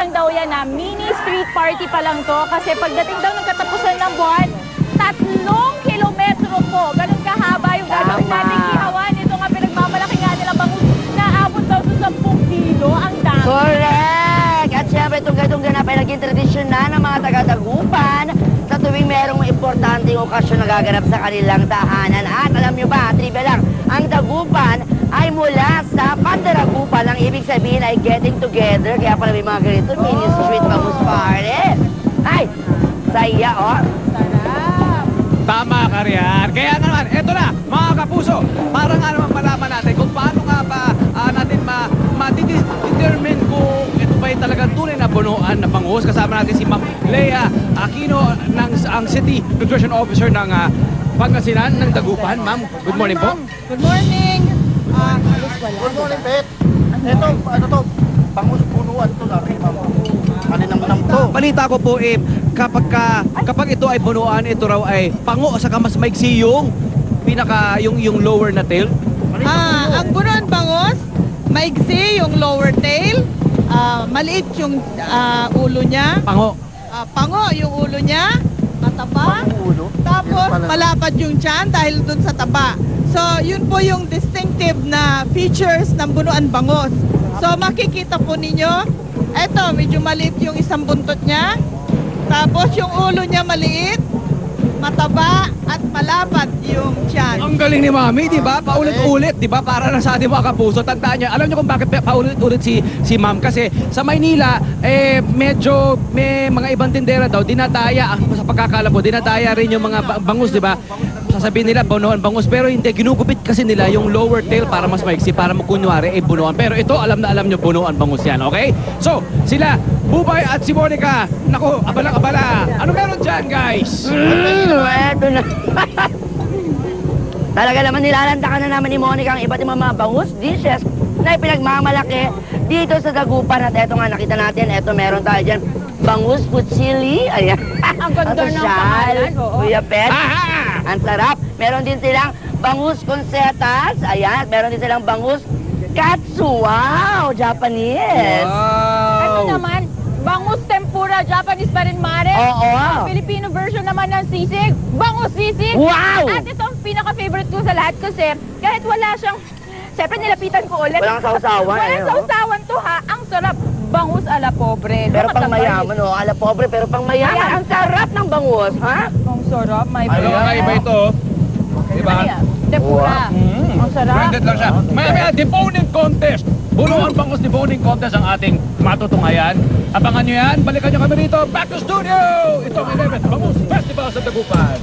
naman daw yan na mini street party pa lang to kasi pagdating daw ng katapusan ng buwan, 3 kilometro po. Ganun kahaba yung gagawin nating ihawan. Ito nga pinagmamalaki nga nila bangus na abot daw sa 10 kilo. Ang dami. Correct! At syempre, itong ganitong ganap ay naging tradisyon na ng mga taga-Dagupan sa tuwing merong importanteng okasyon na gaganap sa kanilang tahanan. At alam nyo ba, trivia lang, ang Dagupan ay mula sa Pandaragupan. Ang ibig sabihin ay getting together. Kaya pala may mga ganito, mini street bangus party. Ay, saya, oh. Tama ka riyan. Kaya naman, eto na, mga kapuso, para nga naman malaman natin kung paano nga ba natin ma-determine kung ito ba yung talagang tunay na bunuan na bangus. Kasama natin si Ma'am Lea Aquino, ang City Nutrition Officer ng Pangasinan ng Dagupan. Ma'am, good morning po. Good morning. Good morning, Bet. Ito, ano to? Bangus punuan to laki, ma'am. Kaninang to. Balita ko po kapag ito ay bunuan, ito raw ay pango saka mas maigsi yung yung lower na tail. Ang bunuan bangus, maigsi yung lower tail, maliit yung ulo niya. Pango. Pango yung ulo niya, mataba. Tapos malapad yung tiyan dahil dun sa taba. So yun po yung distinctive na features ng bunuan bangus. So makikita po ninyo, eto medyo maliit yung isang buntot niya. Tapos yung ulo niya maliit, mataba at malapad yung tiyan. Ang galing ni Mami, di ba? Paulit-ulit, di ba? Para na sa ating mga kapuso. Tandaan niya, alam niyo kung bakit paulit-ulit si Ma'am? Kasi sa Maynila, medyo may mga ibang tindera daw, dinadaya, sa pagkakala po, dinadaya rin yung mga bangus, di ba? Sasabihin nila, bunuan bangus, pero hindi, ginugupit kasi nila yung lower tail para mas maiksi, para kunwari ay bunuan. Pero ito, alam na alam nyo, bunuan bangus yan, okay? So, sila, Bubay at si Monica, naku, abalang-abala. Ano meron dyan, guys? Eto na. Talaga naman nilalandakan na naman ni Monica ang iba't ibang mga bangus dishes na ipinagmamalaki dito sa Dagupan. At eto nga, nakita natin, eto meron tayo dyan. Bangus futsili. Ayan. Ang ganda ng pangalan. Kuya Pet. Ang sarap. Meron din silang bangus concetas. Ayan. Meron din silang bangus katsu. Wow! Japanese. Wow! Ito naman, bangus tempura, Japanese pa rin, Mare. Oo. Ang Filipino version naman ng sisig, bangus sisig. Wow! At ito ang pinaka-favorite ko sa lahat kasi kahit wala siyang, siyempre nilapitan ko ulit. Walang sausawan. Walang sausawan to ha. Ang sarap. Bangus ala pobre. Pero pang mayaman, oh. Ala pobre, pero pang mayaman. Ang sarap ng bangus, ha? Ang sarap, may Ano nga iba ito? Diba? Tempura. Ang sarap. Branded lang siya. Maya, deboning contest. Bunuan bangus deboning contest ang ating matutunghayan. Abangan nyo yan. Balikan nyo kami rito. Back to studio! Ito ang 11th Bangus Festival sa Dagupan.